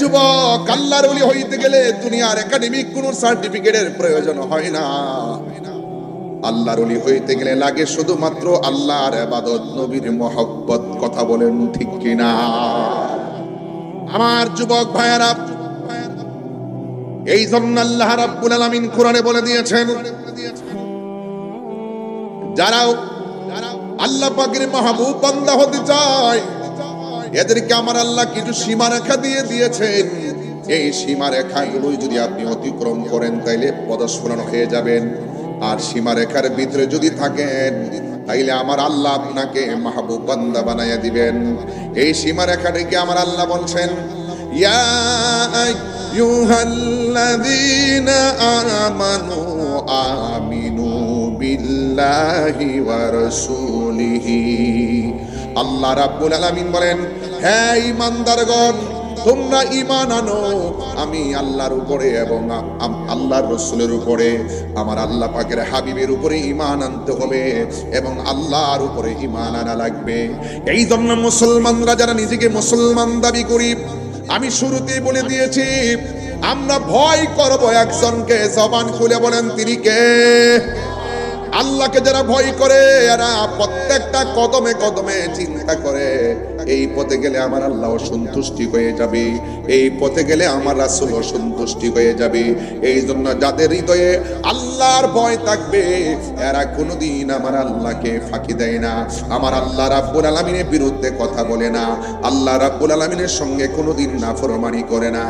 যুবক, আল্লাহর ওলি হইতে গেলে দুনিয়ার একাডেমিক কোন সার্টিফিকেটের প্রয়োজন হয় না। আল্লাহর ওলি হইতে গেলে লাগে শুধুমাত্র আল্লাহর ইবাদত, নবীর মহব্বত। কথা বলেন ঠিক কিনা? আমার যুবক ভাইয়েরা, এই জন্য আল্লাহ রাব্বুল আলামিন কোরআনে বলে দিয়েছেন, যারা আল্লাহ পাকের মাহবুব বান্দা হতে চায় এদেরকে আমার আল্লাহ কিছু সীমারেখা দিয়ে দিয়েছেন। এই সীমারেখাগুলো যদি আপনি অতিক্রম করেন তাইলে পদস্খলন হয়ে যাবেন। আর সীমারেখার ভিতরে যদি থাকেন তাইলে আমার আল্লাহ আপনাকে মাহবুব বান্দা বানাইয়া দিবেন। এই সীমারেখাটিকে আমার আল্লাহ বলছেন, ইয়া আইয়ুহাল্লাযীনা আমানু আমিনু বিল্লাহি ওয়া রাসূলিহি। আল্লাহ রাব্বুল আলামিন বলেন, হে ঈমানদারগণ, তোমরা ঈমান আনো আমি আল্লাহর উপরে এবং আল্লাহর রাসূলের উপরে, আমার আল্লাহ পাকের হাবিবের উপরে ঈমান আনতে হবে এবং আল্লাহর উপরে ঈমান আনা লাগবে। এই জন্য মুসলমানরা যারা নিজেকে মুসলমান দাবি করি, আমি শুরুতেই বলে দিয়েছি, আমরা ভয় করব একজনকে। জবান খুলে বলেন, তিনি কে? আল্লাহকে যারা ভয় করে এরা প্রত্যেকটা কদমে কদমে চিন্তা করে এই পথে গেলে আমার আল্লাহ সন্তুষ্টি হয়ে যাবে, এই পথে গেলে আমার রাসূল সন্তুষ্টি হয়ে যাবে। এই জন্য যাদের হৃদয়ে আল্লাহর ভয় থাকবে এরা কোনোদিন আমার আল্লাহকে ফাঁকি দেয় না, আমার আল্লাহ রাব্বুল আলামিনের বিরুদ্ধে কথা বলে না, আল্লাহ রাব্বুল আলামিনের সঙ্গে কোনোদিন নাফরমানি করে না।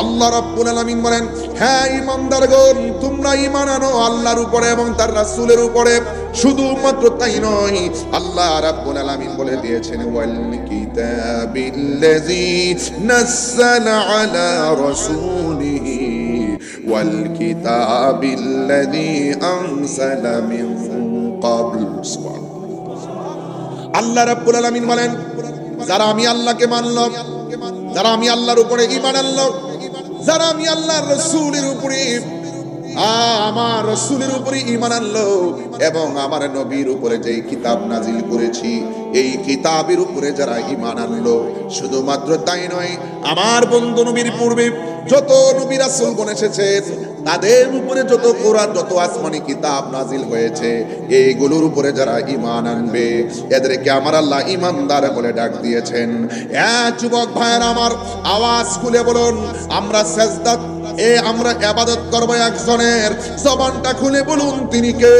আল্লাহ রাব্বুল আলামিন বলেন, হ্যাঁ ঈমানদারগণ, তোমরা ঈমান আনো আল্লাহর উপরে এবং তার রাসূলের উপরে। শুধুমাত্র তাই নয়, আল্লাহ রাব্বুল আলামিন বলে দিয়েছেন, ওয়াল কিতাবিল্লাযী নাযালা আলা রাসূলিহি ওয়াল কিতাবিল্লাযী আনজালা মিন ক্বাবল। আল্লাহ রাব্বুল আলামিন বলেন, যারা আমি আল্লাহকে মানল, যারা আমি আল্লাহর উপরে ঈমান আনলো, যারা আমি আল্লাহর রাসূলের উপরে আমার রাসূলের উপরে ঈমান আনলো এবং আমার নবীর উপরে যেই কিতাব নাজিল করেছি এই কিতাবের উপরে যারা ঈমান আনলো, শুধুমাত্র তাই নয়, আমার বন্ধু নবীর পূর্বে যত নবী রাসূলগণ এসেছেন তাদের উপরে যত কোরআন, যত আসমানি কিতাব নাজিল হয়েছে এইগুলোর উপরে যারা ঈমান আনবে এদেরকে আমার আল্লাহ ঈমানদার বলে ডাক দিয়েছেন। যুবক ভাইয়েরা আমার, আওয়াজ খুলে বলুন, আমরা সাজদা আমরা ইবাদত করব একজনের। জবানটা খুলে বলুন, তিনি কে?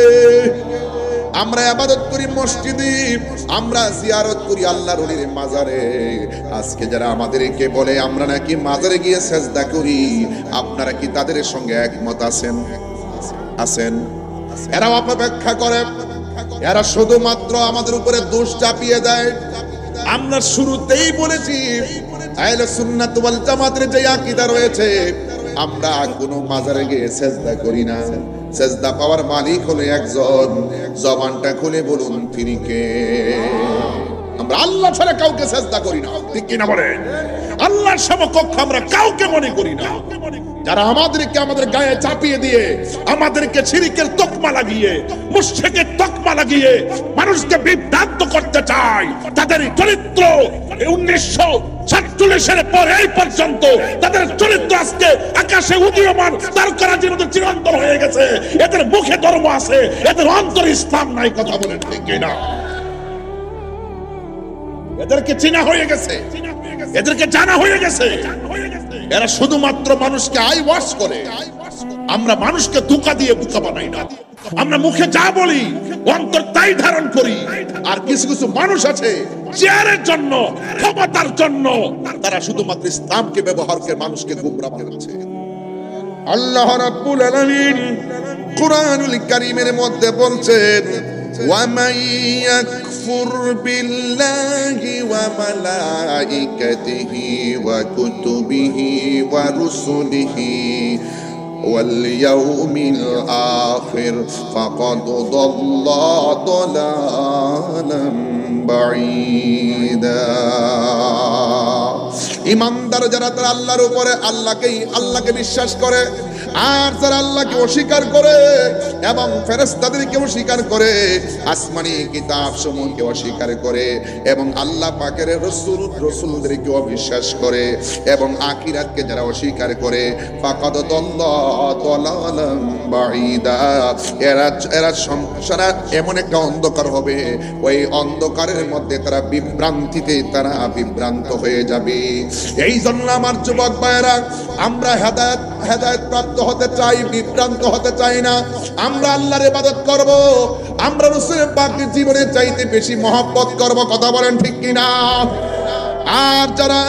আমরা ইবাদত করি মসজিদে, আমরা জিয়ারত করি আল্লাহর ওলির মাজারে। আজকে যারা আমাদেরকে বলে আমরা নাকি মাজারে গিয়ে সাজদা করি, আপনারা কি তাদের সঙ্গে একমত আছেন? আছেন? এরা অপব্যাখ্যা করে, এরা শুধুমাত্র আমাদের উপরে দোষ চাপিয়ে দেয়। আমরা শুরুতেই বলেছি আহলে সুন্নাত ওয়াল জামাতের যে আকীদা রয়েছে, আমরা কোনো মাজারে গিয়ে সাজদা করি না। সাজদা পাওয়ার মালিক হলো একজন। জবানটা খুলে বলুন, তিনি কে? আমরা আল্লাহ ছাড়া কাউকে সাজদা করি না, ঠিক কি না বলেন? আল্লাহর সমকক্ষ আমরা কাউকে মনে করি না। যারা আমাদেরকে আমাদের গায়ে চাপিয়ে দিয়ে আমাদেরকে শিরকের তকমা লাগিয়ে, মুশরিকের তকমা লাগিয়ে মানুষকে বিভ্রান্ত করতে চায়, তাদের চরিত্র 1947 পর এই পর্যন্ত তাদের চরিত্র আজকে আকাশে উদীয়মান তারকারাজির মতো চিরন্তন হয়ে গেছে। এদের মুখে ধর্ম আছে, এদের অন্তরে ইসলাম নাই। কথা বলেন ঠিক কিনা? এদেরকে চেনা হয়ে গেছে, এদেরকে জানা হয়ে গেছে। এরা শুধুমাত্র মানুষকে আই ওয়াশ করে। আমরা মানুষকে ধোঁকা দিয়ে বোকা বানাই না। আমরা মুখে যা বলি অন্তর তাই ধারণ করি। আর কিছু কিছু মানুষ আছে চেয়ারের জন্য, ক্ষমতার জন্য তারা শুধুমাত্র ইসলামকে ব্যবহার করে মানুষকে গোমরাহ বানাচ্ছে। আল্লাহ রাব্বুল আলামিন কুরআনুল কারীমের মধ্যে বলছেন, وَمَن يَكْفُرْ بِاللَّهِ وَمَلَائِكَتِهِ وَكُتُبِهِ وَرُسُلِهِ وَالْيَوْمِ الْآخِرِ فَقَدْ ضَلَّ ضَلَالًا بَعِيدًا। ঈমানদার যারা তারা আল্লাহর উপরে আল্লাহকে বিশ্বাস করে, আর যারা আল্লাহকে অস্বীকার করে এবং ফেরেশতাদেরকে অস্বীকার করে, আসমানি কিতাব সমূহকে অস্বীকার করে এবং আল্লাহ পাকের রাসূলদেরকে অবিশ্বাস করে এবং আখিরাতকে যারা অস্বীকার করে, ফাকাদ দাল্লা দালালান বাঈদা, এরা সংসার এমন একটা অন্ধকার হবে, ওই অন্ধকারের মধ্যে তারা বিভ্রান্তিতে তারা বিভ্রান্ত হয়ে যাবে। এই জন্য আমার যুবক ভাইয়েরা, আমরা হেদায়েত প্রাপ্ত হতে চাই, বিভ্রান্ত হতে চাই না। আমরা আল্লাহর ইবাদত করব, আমরা রাসূলের পাকের জীবনের চাইতে বেশি মহব্বত করব। কথা বলেন ঠিক কিনা? আর যারা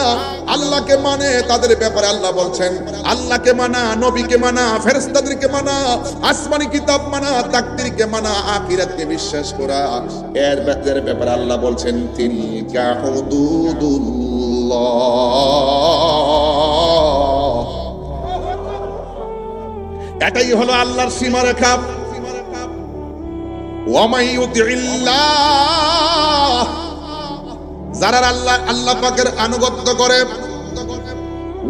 আল্লাহকে মানে তাদের ব্যাপারে আল্লাহ বলছেন, আল্লাহকে মানা, নবীকে মানা, ফেরেশতাদেরকে মানা, আসমানি কিতাব মানা, তাকদীরকে মানা, আখিরাতকে বিশ্বাস করা, এর ব্যাপারে আল্লাহ বলছেন তিলকা হুদুদুল্লাহ। এটাই হলো আল্লাহর সীমারেখা। ওয়া মান ইউতিল্লাহ, যারা আল্লাহ পাকের আনুগত্য করে,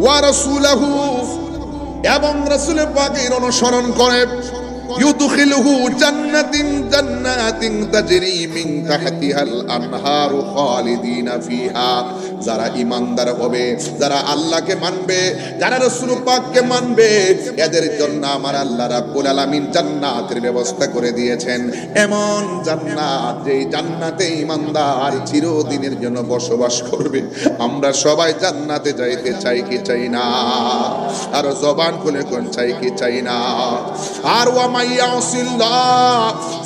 ওয়া রাসূলহু, এবং রাসূল পাকের অনুসরণ করে, ইউদখিলুহু জান্নাতিন তাজরি মিন তাহতিহাল আনহারু খালিদিনা ফিহা। যারা ঈমানদার হবে, যারা আল্লাহকে মানবে, যারা রাসূল পাককে মানবে, এদের জন্য আমার আল্লাহ রাব্বুল আলামিন জান্নাতের ব্যবস্থা করে দিয়েছেন। এমন জান্নাত, যেই জান্নাতে ঈমানদার চিরদিনের জন্য বসবাস করবে। আমরা সবাই জান্নাতে যাইতে চাই কি চাই না? আর জবান খুলে কোন চাই কি চাই না? আর ওয়া মাইয়াসিল্লাহ,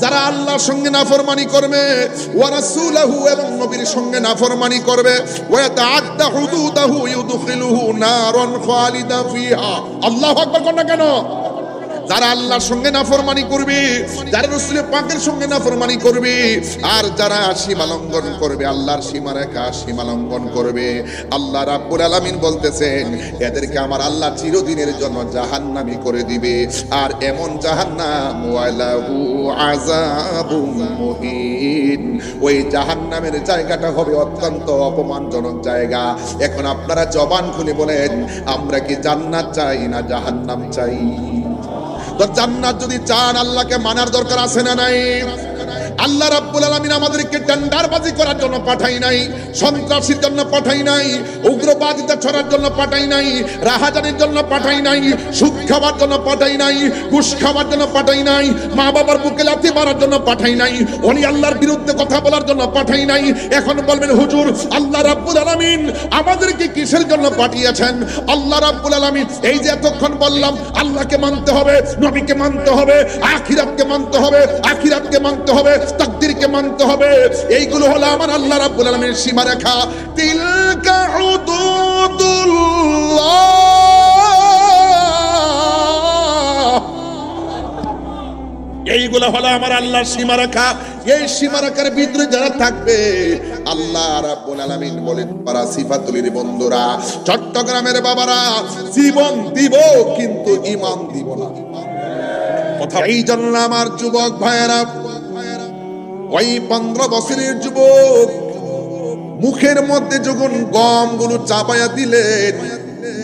যারা আল্লাহর সঙ্গে নাফরমানি করবে, ওয়া রাসূলহু, এবং নবীর সঙ্গে নাফরমানি করবে, ওয়া তাআদ্দা হুদুদাহু ইউদখিলুহু নারান খালিদা ফিহা। আল্লাহু আকবার। কোন না কেন? যারা আল্লাহর সঙ্গে নাফরমানি করবে, যারা রাসূলের পাকের সঙ্গে নাফরমানি করবে, আর যারা সীমা লঙ্ঘন করবে, আল্লাহর সীমারেখা সীমা লঙ্ঘন করবে, আল্লাহ রাব্বুল আলামিন বলতেছেন এদেরকে আমার আল্লাহ চিরদিনের জন্য জাহান্নামী করে দিবে। আর এমন জাহান্নাম, ওয়ালাহু আযাবুম মুহিন, ওই জাহান্নামের জায়গাটা হবে অত্যন্ত অপমানজনক জায়গা। এখন আপনারা জবান খুলে বলেন, আমরা কি জান্নাত চাই না জাহান্নাম চাই? তো জান্নাত যদি চান, আল্লাহকে মানার দরকার আছে না নাই? আল্লাহ রাব্বুল আলামিন আমাদেরকে টেন্ডারবাজি করার জন্য পাঠাই নাই, সন্ত্রাসীর জন্য পাঠাই নাই, উগ্রবাদিতা ছড়ার জন্য পাঠাই নাই, রাহাজানির জন্য পাঠাই নাই, সুদ খাওয়ার জন্য পাঠাই নাই, ঘুষ খাওয়ার জন্য পাঠাই নাই, মা বাবার বুকে লাথি মারার জন্য পাঠাই নাই, ওলি আল্লাহর বিরুদ্ধে কথা বলার জন্য পাঠাই নাই। এখন বলবেন হুজুর, আল্লাহ রাব্বুল আলামিন আমাদেরকে কিসের জন্য পাঠিয়েছেন? আল্লাহ রাব্বুল আলামিন এই যে এতক্ষণ বললাম, আল্লাহকে মানতে হবে, নবীকে মানতে হবে, আখিরাতকে মানতে হবে, আখিরাতকে মানতে হবে, তাকদীরকে মানতে হবে, এইগুলো হলো আমার আল্লাহ রাব্বুল আলামিনের সীমারেখা। তিলকা হুদুদুল্লাহ, এইগুলো হলো আমার আল্লাহর সীমারেখা। এই সীমারেখার ভিতরে যারা থাকবে, আল্লাহ রাব্বুল আলামিন বলেন পারা সিফাতুলির বন্ধুরা, চট্টগ্রামের বাবারা, জীবন দিব কিন্তু ঈমান দিব না। কথা এই জন্য আমার যুবক ভাইয়েরা, ওই 15 বছরের যুবক মুখের মধ্যে যখন গমগুলো চাপায়া দিলেন,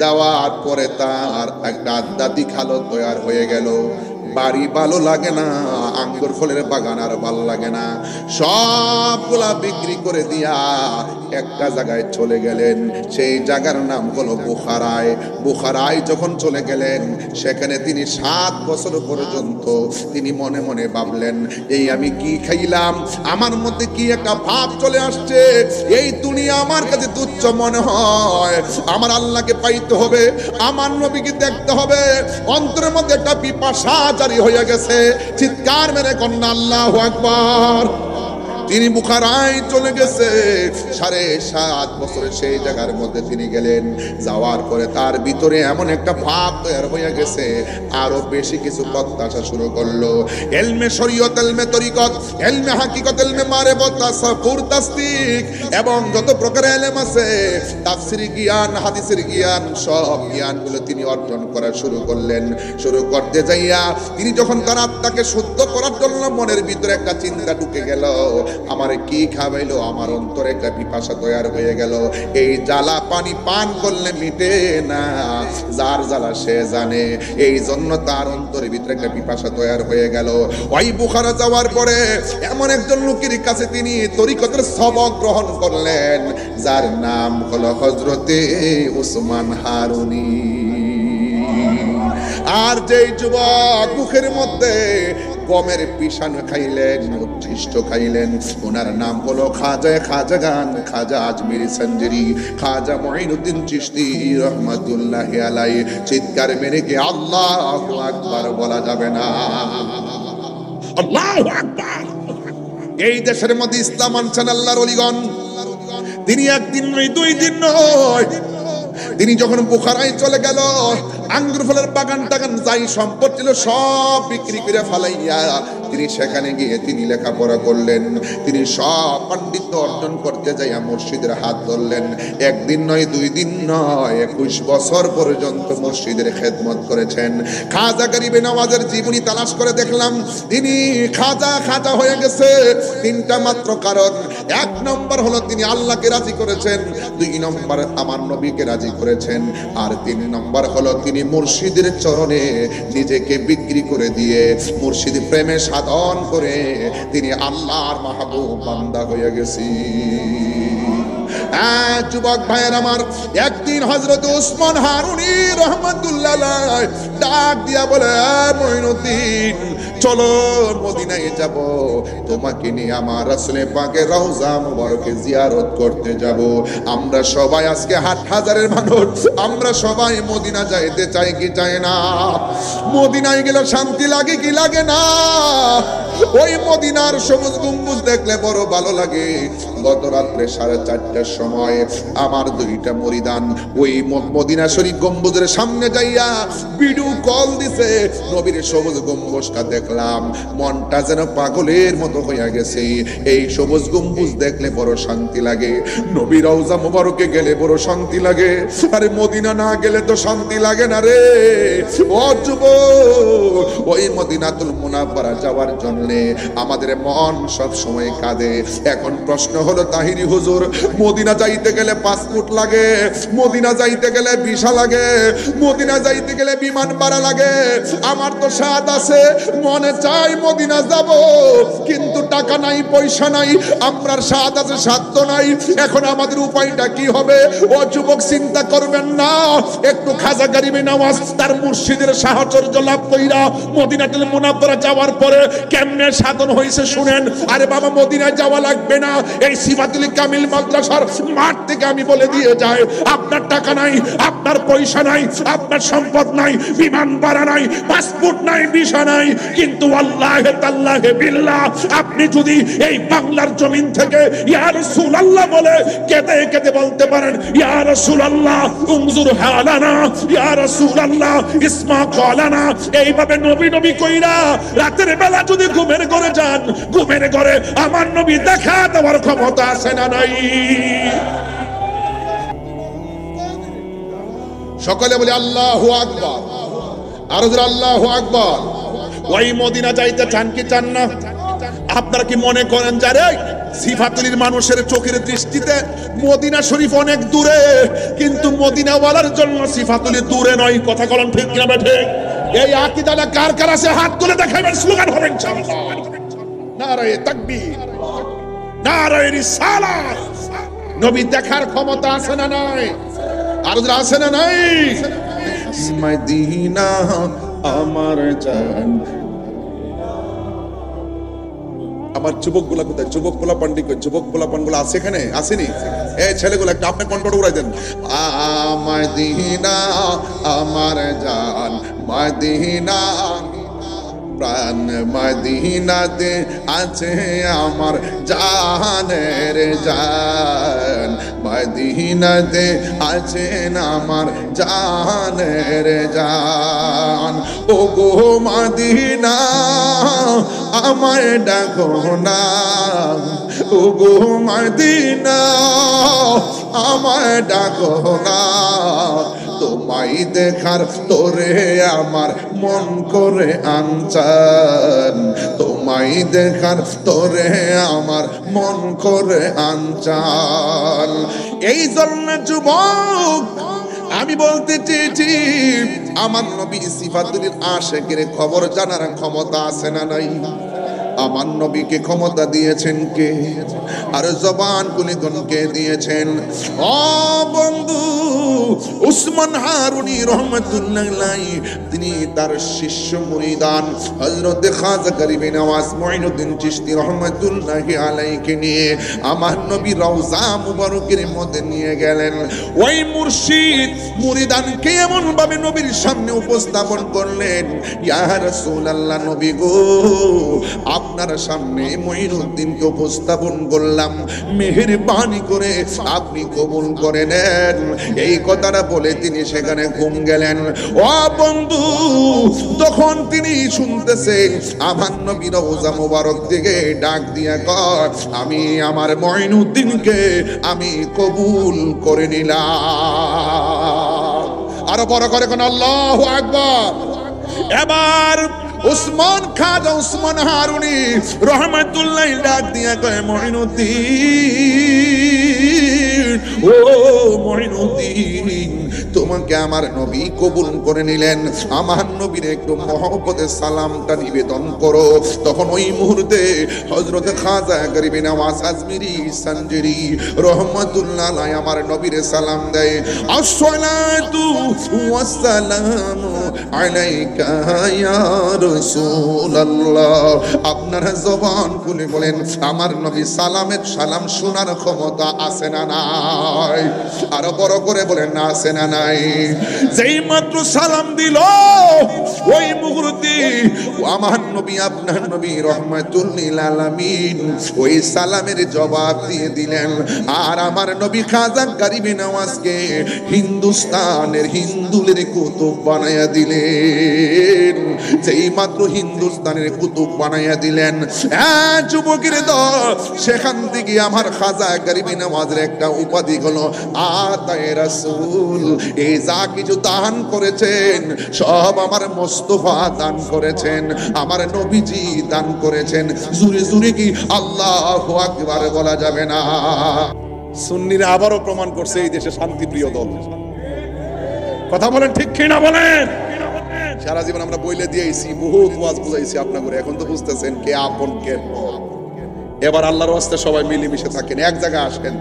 দেওয়ার পরে তার একটা আধ্যাত্মিক হালত তৈরি হয়ে গেল। বাড়ি ভালো লাগে না, আঙ্গুর ফলের বাগান আর ভালো লাগে না, সবগুলা বিক্রি করে দিয়া একটা জায়গায় চলে গেলেন। সেই জায়গার নাম হলো বুখারায়। বুখারায় যখন চলে গেলেন, সেখানে তিনি 7 বছর পর্যন্ত তিনি মনে মনে ভাবলেন, এই আমি কি খাইলাম, আমার মধ্যে কি একটা ভাব চলে আসছে, এই দুনিয়া আমার কাছে তুচ্ছ মনে হয়, আমার আল্লাহকে পাইতে হবে, আমার নবীকে দেখতে হবে। অন্তরের মধ্যে একটা পিপাসা জারি হয়ে গেছে। চিৎকার মেরে কন্যা আল্লাহু আকবার। তিনি বুখারায় চলে গেছে। 7.5 বছরে সেই জায়গার মধ্যে তিনি গেলেন। যাওয়ার পরে তার ভিতরে এমন একটা ভাব তৈরি হয়ে গেছে, আরো বেশি কিছু প্রত্যাশা শুরু করলো। ইলমে শরীয়ত, ইলমে তরিকত, ইলমে হাকিকত, ইলমে মারিফত, তাসাফুর, তাসদিক এবং যত প্রকার ইলম আছে, তাফসীরি জ্ঞান, হাদিসের জ্ঞান, সব জ্ঞানগুলো তিনি অর্জন করা শুরু করলেন। শুরু করতে যাইয়া তিনি যখন তার আত্মাকে শুদ্ধ করার জন্য মনের ভিতরে একটা চিন্তা ঢুকে গেল, আমারে কি খাওয়াইলো, আমার অন্তরে একটা পিপাসা তৈরি হয়ে গেল। এই জ্বালা পানি পান করলে মিটে না, যার জ্বালা সে জানে। এই জন্য তার অন্তরের ভিতরে একটা পিপাসা তৈরি হয়ে গেল। ওই বুখারা যাওয়ার পরে এমন একজন লোকের কাছে তিনি তরিকতের সবক গ্রহণ করলেন, যার নাম হলো হযরতে উসমান হারুনি। আর যেই যুবক মুখের মধ্যে গমের পিষানো খাইলেন, উচ্ছিষ্ট খাইলেন, ওনার নাম হলো খাজাগান খাজা আজমিরি সঞ্জরি, খাজা মুঈনুদ্দিন চিশতি রহমাতুল্লাহি আলাইহি। চিৎকার মেরে কি আল্লাহু আকবার বলা যাবে না? আল্লাহু আকবার। এই দেশের মধ্যে ইসলাম আনছেন আল্লাহর ওলিগণ। তিনি একদিন নয়, 2 দিন নয়, তিনি যখন বুখারায় চলে গেল, আঙ্গুর ফলের বাগান টাগান যাই সম্পদ ছিল সব বিক্রি করে ফেলাইয়া তিনি সেখানে গিয়ে তিনি লেখাপড়া করলেন। তিনি সব পাণ্ডিত্য অর্জন করতে যাইয়া মসজিদের হাত ধরলেন। একদিন নয়, 2 দিন নয়, 21 বছর পর্যন্ত মসজিদের খেদমত করেছেন। খাজা গরিবে নওয়াজের জীবনী তালাশ করে দেখলাম তিনি খাজা হয়ে গেছে 3টা মাত্র কারণ। 1 নম্বর হলো তিনি আল্লাহকে রাজি করেছেন, 2 নম্বর আমার নবীকে রাজি করেছেন, আর 3 নম্বর হলো তিনি মুর্শিদের চরণে নিজেকে বিক্রি করে দিয়ে মুর্শিদ প্রেমে সাধন করে তিনি আল্লাহর মাহবুব বান্দা হয়ে গেছি। যুবক ভাইয়ের আমার, একদিন হযরত উসমান হারুনি রহমাতুল্লাহ আলাইহি ডাক দিয়া বলে, মুঈনুদ্দিন চলো মদিনায় যাব, তোমাকে নিয়ে আমার রাসূল পাকের রওজা মুবারকে জিয়ারত করতে যাব। আমরা সবাই আজকে 8,000-এর মানুষ, আমরা সবাই মদিনা যাইতে চাই কি চাই না? মদিনায় গেলে শান্তি লাগে কি লাগে না? ওই মদিনার সবুজ গম্বুজ দেখলে বড় ভালো লাগে। গত রাত্রে 4:30টার সময় আমার 2টা মরিদান ওই মদিনা শরীফ গম্বুজের সামনে যাইয়া ভিডিও কল দিছে। নবীর সবুজ গম্বুজটা দেখলাম, মনটা যেন পাগলের মতো হইয়া গেছে। এই সবুজ গম্বুজ দেখলে বড় শান্তি লাগে, নবীর রওজা মুবারকে গেলে বড় শান্তি লাগে। আরে মদিনা না গেলে তো শান্তি লাগে না রে। ও যুবক, ওই মদিনাতুল মুনাওয়ারা যাওয়ার জন্য আমাদের মন সব সময় কাঁদে। এখন প্রশ্ন হলো, তাহিরি হুজুর, মদিনা যাইতে গেলে পাসপোর্ট লাগে, মদিনা যাইতে গেলে ভিসা লাগে, মদিনা যাইতে গেলে বিমান ভাড়া লাগে। আমার তো স্বাদ আছে, মনে চাই মদিনা যাব, কিন্তু টাকা নাই, পয়সা নাই। আমরার স্বাদ আছে, সাধ্য নাই। এখন আমাদের উপায়টা কি হবে? ও যুবক, চিন্তা করবেন না, একটু খাজা গরিবে নওয়াজ তার মুর্শিদের সাহচর্য লাভ কইরা মদিনাতুল মুনাওয়ারা যাওয়ার পরে কেমনে সাধন হয়েছে শুনেন। আরে বাবা, মদিনায় যাওয়া লাগবে না, এই সিফাতুল কামিল মাদ্রাসার মাঠ থেকে আমি বলে দিয়ে যাই, আপনার টাকা নাই, আপনার পয়সা নাই, আপনার সম্পদ নাই, বিমান ভাড়া নাই, পাসপোর্ট নাই, ভিসা নাই, কিন্তু আল্লাহে তাল্লাহে বিল্লাহ আপনি যদি এই বাংলার জমিন থেকে ইয়া রাসূলুল্লাহ বলে কেঁদে কেঁদে বলতে পারেন, ইয়া রাসূলুল্লাহ উনজুর হালানা, ইয়া রাসূলুল্লাহ ইসমা কালানা, এইভাবে নবী নবী কইরা রাতের বেলা যদি ঘুমের ঘরে যান, ঘুমের ঘরে আমার নবী দেখা দেওয়ার ক্ষমতা আছে না নাই? সকলে বলি আল্লাহু আকবার, আর আল্লাহু আকবার। ওই মদিনা যাইতে চান কি চান না? আপনারা কি মনে করেন যারে সিফাতুলির মানুষের চোখের দৃষ্টিতে মদিনা শরীফ অনেক দূরে, কিন্তু মদিনাওয়ালার জন্য সিফাতুলি দূরে নয়? কথা বলেন ঠিক না বেঠে? এই আকীদাটা কার কার আছে হাত তুলে দেখাবেন, স্লোগান হবে ইনশাআল্লাহ। নারায়ে তাকবীর, নারায়ে রিসালাত। নবী দেখার ক্ষমতা আছে না নাই? আর আছে না নাই? মদিনা আমার জান। আমার যুবকগুলা কোথায়? যুবক পোলা পান্ডি কই? যুবক পোলা পানগুলো আছে এখানে? আসেনি? এই ছেলেগুলো একটা আপনি কন্ট্রোল উড়াই দেন। মদিনা আমার জান, মদিনা প্রাণ, মদিনাতে আছে আমার জানের জান, মদিনাতে আছেন আমার জানের জান। ও গো মদিনা আমায় ডাকো না, ও গো মদিনা আমায় ডাকো না, তোমায় দেখার তোরে আমার মন করে আনচান, তোমায় দেখার তোরে আমার মন করে আনচান। এই জন্য যুবক আমি বলতে চেয়েছি, আমার নবী সিফাতুল আশিকের খবর জানার ক্ষমতা আছে না নাই? আমার নবীকে ক্ষমতা দিয়েছেন কে? আর জবান কুলিগণকে দিয়েছেন? ও বন্ধু, উসমান হারুনি রহমাতুল্লাহ আলাইহি তিনি তার শিষ্য মুরিদান হযরত খাজা গরিবে নওয়াজ মুঈনুদ্দিন চিশতি রহমাতুল্লাহি আলাইহিকে নিয়ে আমার নবী রওজা মুবারকের মধ্যে নিয়ে গেলেন। ওই মুর্শিদ মুরিদানকে এমন ভাবে নবীর সামনে উপস্থাপন করলেন, ইয়া রাসূলুল্লাহ, নবী গো, আপনার সামনে মুঈনুদ্দিনকে উপস্থাপন করলাম, মেহেরবানি করে আপনি কবুল করে নেন। এই কথাটা বলে তিনি সেখানে ঘুম গেলেন। ও বন্ধু, তখন তিনি শুনতেছেন আমার নবী রওজা মুবারক থেকে ডাক দিয়া কর, আমি আমার মুঈনুদ্দিনকে আমি কবুল করে নিলাম। আরো বড় করে কোন আল্লাহু আকবার। এবার উসমান খাজা উসমান হারুনি রহমাতুল্লাহ ডাক দিয়া কয়, মুঈনুদ্দিন, ও মুঈনুদ্দিন, তোমাকে আমার নবী কবুল করে নিলেন, আমার নবীর একটু মহব্বতের সালামটা নিবেদন করো। তখন ওই মুহূর্তে হযরত খাজা গরিবে নওয়াজ আজমিরি সানজিরি রহমাতুল্লাহ আলাইহি আমার নবীর সালাম দেয়, আসসালাতু ওয়াসসালামু আলাইকা ইয়া রাসূলুল্লাহ। আপনারা জবান খুলে বলেন, আমার নবী সালামের সালাম শোনার ক্ষমতা আছে না নাই? আরো বড় করে বলেন, না আছে না নাই? যেই মাত্র সালাম দিল, ওই মুহূর্তে আমার নবী আপনার নবী রাহমাতুল লিল আলামিন ওই সালামের জবাব দিয়ে দিলেন। আর আমার নবী খাজা গরিবে নওয়াজকে হিন্দুস্তানের হিন্দুদের কুতুব বানায়া দিলেন। যেই মাত্র হিন্দুস্তানের কুতুব বানায়া দিলেন, যুবকের দল, সেখান থেকে আমার খাজা গরিবে নওয়াজের একটা উপাধি হলো আতায়ে রাসূল। এই যা কিছু দান করেছেন সব আমার মোস্তফা দান করেছেন, আমার নবীজি দান করেছেন। জুরে জুরে কি আল্লাহু আকবার বলা যাবে না? সুন্নিরা আবারও প্রমাণ করছে এই দেশে শান্তিপ্রিয় দল। কথা বলেন ঠিক কি না বলেন? সারা জীবন আমরা বইলে দিয়েছি, বহুত ওয়াজ বুঝাইছি আপনাদের, এখন তো বুঝতেছেন কে আপন কে পর। এবার আল্লাহর ওয়াস্তে সবাই মিলেমিশে থাকেন, এক জায়গায় আসেন।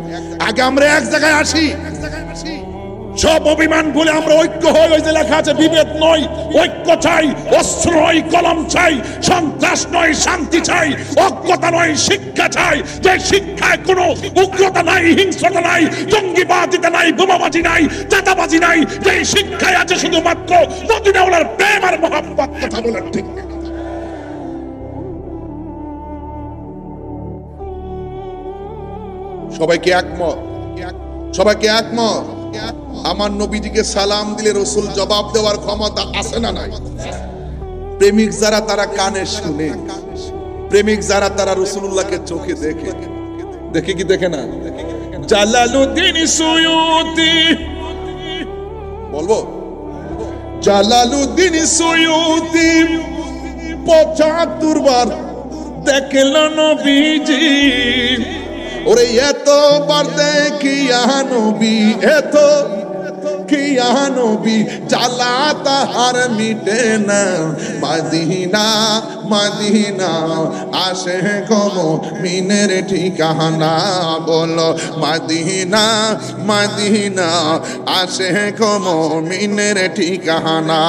আগে আমরা এক জায়গায় আসি, সব অভিমান ভুলে আমরা ঐক্য হই। ওই যে লেখা আছে, বিভেদ নয় ঐক্য চাই, অস্ত্র নয় কলম চাই, সন্ত্রাস নয় শান্তি চাই, অজ্ঞতা নয় শিক্ষা চাই। যে শিক্ষায় কোনো উগ্রতা নাই, হিংস্রতা নাই, জঙ্গিবাদিতা নাই, বোমাবাজি নাই, চাঁদাবাজি নাই, যে শিক্ষায় আছে শুধুমাত্র মদিনাওয়ালার প্রেম আর মহব্বত। কথা বলেন ঠিক? সবাইকে একমত? সবাইকে একমত? আমার নবীজিকে সালাম দিলে রসুল জবাব দেওয়ার ক্ষমতা আছে না নাই? প্রেমিক যারা তারা কানে শুনে, প্রেমিক যারা তারা রাসূলুল্লাহকে চোখে দেখে। দেখে কি দেখে না? জালালউদ্দিন সুয়ুতি, বলবো জালালউদ্দিন সুয়ুতি ৭৫ বার দেখল নবীজি। ওরে এতবার দেখিয়া নবী, এত কিয়া নবী, জ্বালা তাহার মিটে না। মদিনা মদিনা আসে কমো মিনের ঠিকানা, বলো মদিনা মদিনা আসে কমো মিনের ঠিকানা।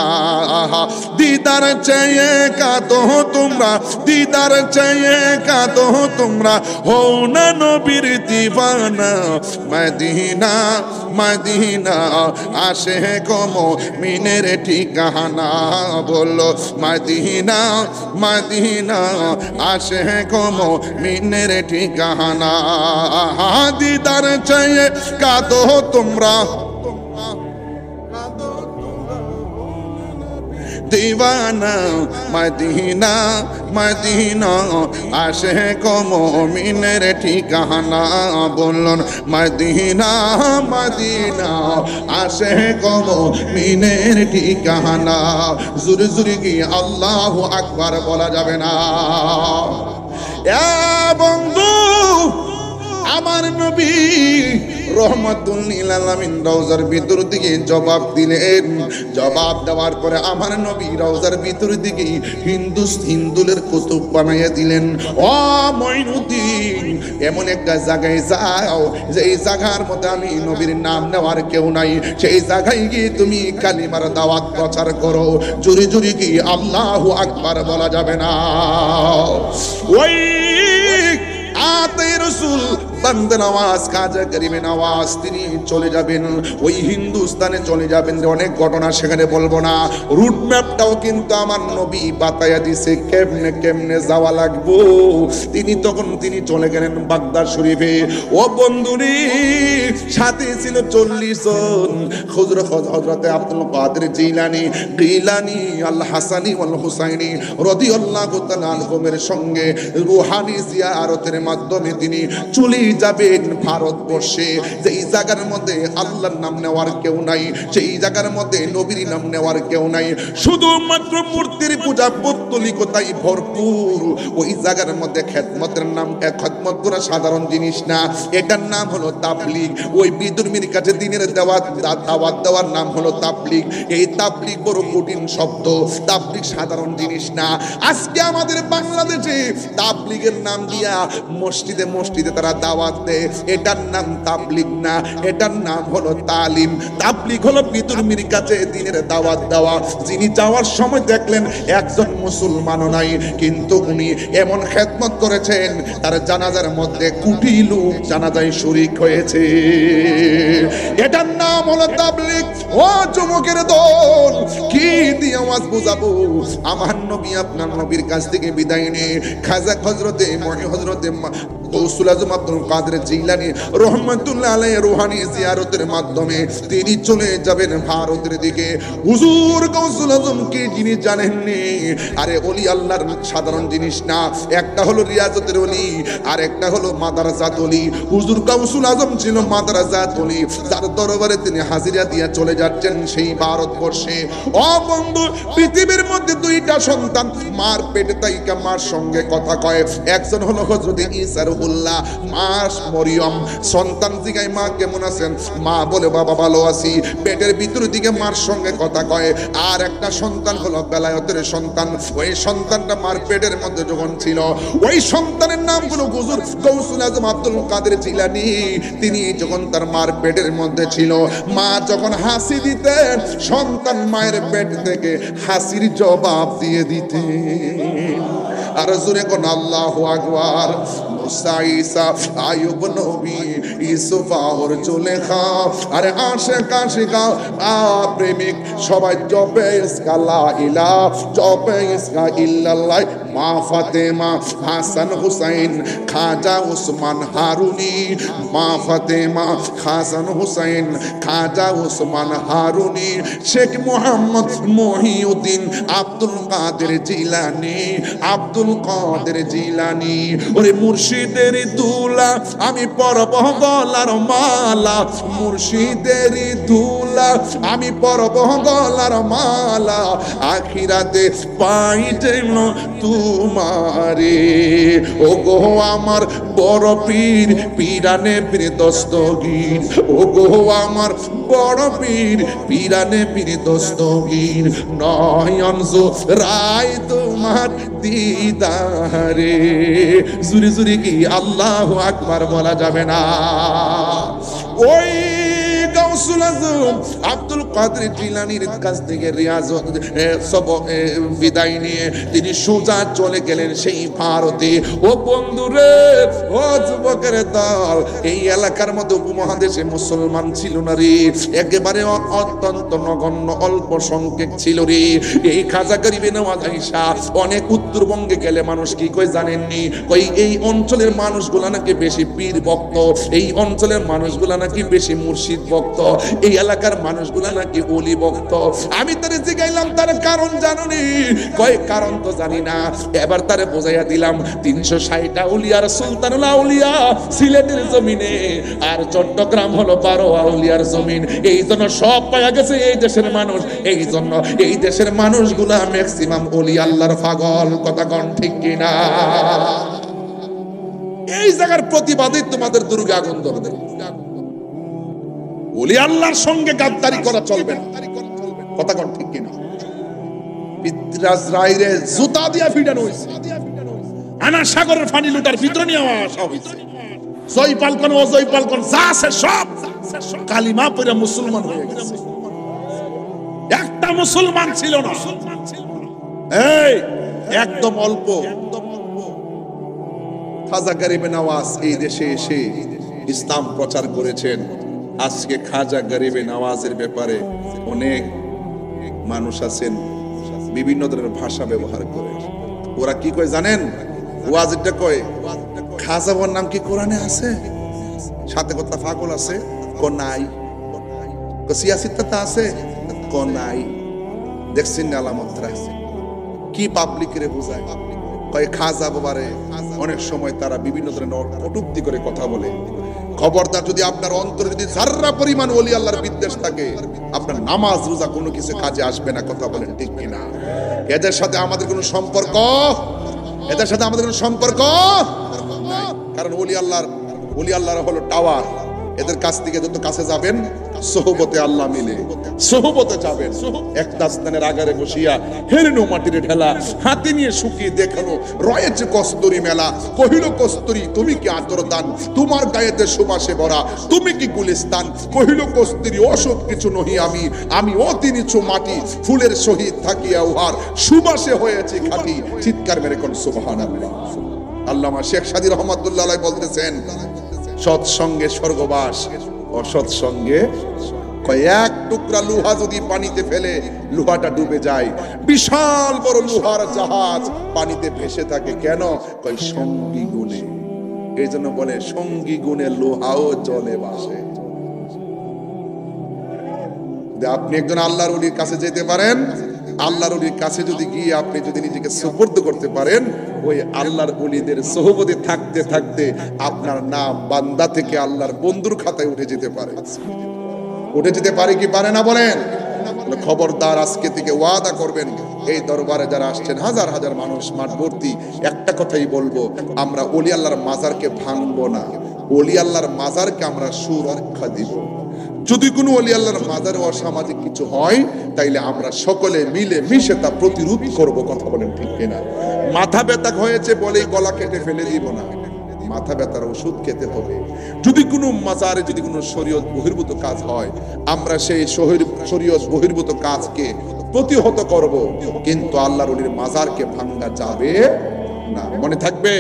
দিদার চেয়ে কাঁদো তোমরা, দিদার চেয়ে কাঁদো তোমরা, হও না নবীর দিওয়ানা। মদিনা মদিনা আসে কমো মিনের ঠিকানা, বলো মদিনা মদিনা আসে কমো মিনের ঠিকানা। দিদার চেয়ে কাঁদো তোমরা, দিওয়ানা মদিনা মদিনা আশিক মুমিনের ঠিকানা বলুন মদিনা মদিনা আশিক মুমিনের ঠিকানা জোরে জোরে কি আল্লাহু আকবার বলা যাবে না এ বন্ধু আমার নবী রহমাতুল লিল আলামিন রওজার ভিতর দিকে জবাব দিলেন জবাব দেওয়ার পরে আমার নবী রওজার ভিতর দিকে হিন্দুলের কুতুব বানাইয়া দিলেন ও মঈনুদ্দিন এমন একটা জায়গায় যাও যেই জায়গার মধ্যে আমি নবীর নাম নেওয়ার কেউ নাই সেই জায়গায় গিয়ে তুমি কালিমার দাওয়াত প্রচার করো জোরে জোরে কি আল্লাহু আকবার বলা যাবে না ওই আতে রাসূল বান্দে নওয়াজ খাজা করিমে নওয়াজ তিনি চলে যাবেন ওই হিন্দুস্তানে চলে যাবেন অনেক ঘটনা সেখানে বলবো না রুট ম্যাপটাও কিন্তু আমার নবী বাতায়া দিছে কেমনে কেমনে যাওয়া লাগবো তিনি চলে গেলেন বাগদাদ শরীফে ও বন্ধুরি সাথে ছিল 40 জন হযরতে আব্দুল কাদের জিলানী আল হাসানি ওয়াল হুসাইনি রাদিয়াল্লাহু তাআলা আনহুমের সঙ্গে রূহানি জিয়ারতের মাধ্যমে তিনি চলে যাবেন ভারতবর্ষে যেই জায়গার মধ্যে আল্লাহর নাম নেওয়ার কেউ নাই সেই জায়গার মধ্যে নবীর নাম নেওয়ার কেউ নাই শুধুমাত্র মূর্তির পূজা পৌত্তলিকতাই ভরপুর ওই জায়গার মধ্যে খেদমতের নাম খেদমত করা সাধারণ জিনিস না এটার নাম হলো তাবলীগ ওই বিধর্মীর কাছে দিনের দাওয়াত দেওয়ার নাম হলো তাবলীগ এই তাবলীগ বড় কঠিন শব্দ তাবলীগ সাধারণ জিনিস না আজকে আমাদের বাংলাদেশে তাবলীগের নাম দিয়া মসজিদে তারা দাওয়াত দেয় এটার নাম তাবলীগ না এটার নাম হলো তালিম তাবলীগ হলো বিধর্মীর কাছে দিনের দাওয়াত দেওয়া যিনি যাওয়ার সময় দেখলেন একজন মুসলমানও নাই কিন্তু উনি এমন খেদমত করেছেন তার জানাজার মধ্যে কোটি লোক জানাজায় শরীক হয়েছে এটার নাম হলো তাবলীগ ও যুবকের দল কি দিয়ে আওয়াজ বুঝাবো আমার নবী আপনার নবীর কাছ থেকে বিদায় নিয়ে খাজা হযরতে গৌসুল আজম আব্দুল কাদের জিলানী রহমাতুল্লাহ আলাইহি রূহানি জিয়ারতের মাধ্যমে তিনি চলে যাবেন ভারতের দিকে হুজুর গৌসুল আজম কি জিনিস জানেননি আরে ওলি আল্লাহর সাধারণ জিনিস না একটা হলো রিয়াজতের ওলি আর একটা হলো মাদ্রাসাত ওলি হুজুর গৌসুল আজম ছিল মাদ্রাসাত ওলি যার দরবারে তিনি হাজিরা দিয়ে চলে যাচ্ছেন সেই ভারতবর্ষে ও বন্ধু পৃথিবীর মধ্যে দুইটা সন্তান মার পেটে তাইকা মার সঙ্গে কথা কয় একজন হলো হযরত ঈসা রুহুল্লাহ মা মরিয়ম সন্তান জিগায় মা কেমন আছেন মা বলে বাবা ভালো আছি পেটের ভিতর দিকে মার সঙ্গে কথা কয় আর একটা সন্তান হলো বেলায়েতের সন্তান ওই সন্তানটা মার পেটের মধ্যে যখন ছিল ওই সন্তানের নাম হলো হুজুর গৌসুল আজম আব্দুল কাদের জিলানী তিনি যখন তার মার পেটের মধ্যে ছিল মা যখন হাসি দিতেন সন্তান মায়ের পেট থেকে হাসির জবাব দিয়ে দিতেন আর জোরে কোন আল্লাহু আকবার মুসা ঈসা আইয়ুব নবী ইউসুফ আর জুলেখা আরে আশিকা প্রেমিক সবাই জপে ইসকা লা ইলাহা জপে ইসকা ইল্লাল্লাহ মা ফাতেমা হাসান হুসাইন খাজা উসমান হারুনি মা ফাতেমা হাসান হুসাইন খাজা উসমান হারুনি শেখ মোহাম্মদ মহিউদ্দিন আব্দুল কাদের জিলানী আব্দুল কাদের জিলানী ওরে মুর্শিদের দুলা আমি পরব গলার মালা মুর্শিদের দুলা আমি পরব গলার মালা আখিরাতে পাইতেন তোমারে ও গো আমার বড় পীর পীরানে পীর দস্তগীর ও গো আমার বড় পীর পীরানে পীর দস্তগীর নয়ন রায় তোমার দিদারে জুরি জুরি কি আল্লাহু আকবার বলা যাবে না ওই গাউসুল আজম আব্দুল কাদের জিলানীর কাছ থেকে রিয়াজত বিদায় নিয়ে তিনি সোজা চলে গেলেন সেই ভারতে ও বন্ধুরে ও যুবকের দল এই এলাকার মধ্যে উপমহাদেশে মুসলমান ছিল না রে একেবারে অত্যন্ত নগণ্য অল্প সংখ্যক ছিল রে এই খাজা গরিবে নওয়াজ আয়েশা অনেক উত্তরবঙ্গে গেলে মানুষ কি কই জানেননি কই এই অঞ্চলের মানুষগুলা নাকি বেশি পীর ভক্ত এই অঞ্চলের মানুষগুলা নাকি বেশি মুর্শিদ ভক্ত এই এলাকার মানুষগুলা নাকি নাকি ওলি ভক্ত। আমি তারে জিগাইলাম তার কারণ জানুনি, কয় কারণ তো জানি না। এবার তারে বোঝাইয়া দিলাম 360টা আউলিয়ার সুলতানুল আউলিয়া সিলেটের জমিনে, আর চট্টগ্রাম হলো 12 আউলিয়ার জমিন। এই জন্য সব পাওয়া গেছে এই দেশের মানুষ, এই জন্য এই দেশের মানুষগুলা ম্যাক্সিমাম ওলি আল্লাহর পাগল। কথা কোন ঠিক কিনা? এই জায়গার প্রতিবাদে তোমাদের দুর্গা আগুন ধরবে। ওলি আল্লাহর সঙ্গে গাদ্দারি করা চলবে না। কথা কোন ঠিক কিনা? পিতরাজ রাইরে জুতা দিয়া ফিডানো হইছে, আনা সাগরের পানি লুটার ভিতরে নিয়ে আসা হইছে। জয়পাল কোন অজয়পাল কোন যা আছে সব কালিমা পড়ে মুসলমান হয়ে গেছে। একটা মুসলমান ছিল না, এই একদম অল্প। খাজা গরিবে নওয়াজ এই দেশে এসে ইসলাম প্রচার করেছেন। আজকে খাজা গরিবে নওয়াজের ব্যাপারে অনেক মানুষ আছেন বিভিন্ন ধরনের ভাষা ব্যবহার করে। ওরা কি কয় জানেন? ওয়াজিদটা কয় খাজা বাবার নাম কি কোরআনে আছে? সাথে কথা পাগল আছে কো নাই, সিয়াসিত্তা আছে কো নাই। দেখছেন না আলামতরা কি পাবলিকের বোঝায়? কয় খাজা বাবারে অনেক সময় তারা বিভিন্ন ধরনের কটূক্তি করে কথা বলে। খবরদার, যদি আপনার অন্তরে যদি যাররা পরিমাণ ওলি আল্লাহর বিদ্বেষ থাকে, আপনার নামাজ রোজা কোনো কিছু কাজে আসবে না। কথা বলেন ঠিক কিনা? এদের সাথে আমাদের কোনো সম্পর্ক, এদের সাথে আমাদের কোনো সম্পর্ক নাই। কারণ ওলি আল্লাহর হলো টাওয়ার। এদের কাছ থেকে যত কাছে যাবেন সোহবতে আল্লাহ মিলে, সোহবতে যাবেন। এক দাস্তানের আগারে বসিয়া হেরেনো মাটির ঢেলা, হাতে নিয়ে শুকিয়ে দেখানো রয়েছে কস্তুরি মেলা। কহিল কস্তুরি তুমি কি আতর দান, তোমার গায়েতে সুবাসে ভরা তুমি কি গুলিস্তান। কহিল কস্তুরি অসৎ কিছু নহি আমি, আমি অতি নিচু মাটি, ফুলের সহিত থাকিয়া উহার সুবাসে হয়েছে খাঁটি। চিৎকার মেরে কোন সুবহানাল্লাহ। আল্লামা শেখ সাদী রহমাতুল্লাহ আলাইহি বলতেছেন, সৎসঙ্গে স্বর্গবাস, অসৎ সঙ্গে কয়েক টুকরা লোহা যদি পানিতে ফেলে লোহাটা ডুবে যায়। বিশাল বড় লোহার জাহাজ পানিতে ভেসে থাকে কেন? কয় সঙ্গী গুণে। এই জন্য বলে সঙ্গী গুণে লোহাও জলে ভাসে। আপনি একজন আল্লাহর ওলির কাছে যেতে পারেন, আল্লাহর ওলির কাছে যদি গিয়ে আপনি যদি নিজেকে সুপর্দ করতে পারেন, ওই আল্লাহর ওলিদের সোহবতে থাকতে থাকতে আপনার নাম বান্দা থেকে আল্লাহর বন্ধুর খাতায় উঠে যেতে পারে। উঠে যেতে পারে কি পারে না বলেন? খবরদার, আজকে থেকে ওয়াদা করবেন, এই দরবারে যারা আসছেন হাজার হাজার মানুষ মাঠ ভর্তি, একটা কথাই বলবো, আমরা ওলি আল্লাহর মাজারকে ভাঙবো না, ওলি আল্লাহর মাজারকে আমরা সুরক্ষা দিব। যদি কোনো ওলি আল্লাহর মাজারে অসামাজিক কিছু হয়, তাইলে আমরা সকলে মিলে মিশে তা প্রতিরোধ করব। কথা বলেন ঠিক কিনা? মাথা ব্যথা হয়েছে বলেই গলা কেটে ফেলে দিব না, মাথা ব্যথার ওষুধ খেতে হবে। যদি কোনো মাজারে যদি কোনো শরীয়ত বহির্ভূত কাজ হয়, আমরা সেই শরীয়ত বহির্ভূত কাজকে প্রতিহত করব, কিন্তু আল্লাহর ওলির মাজারকে ভাঙা যাবে না। মনে থাকবে।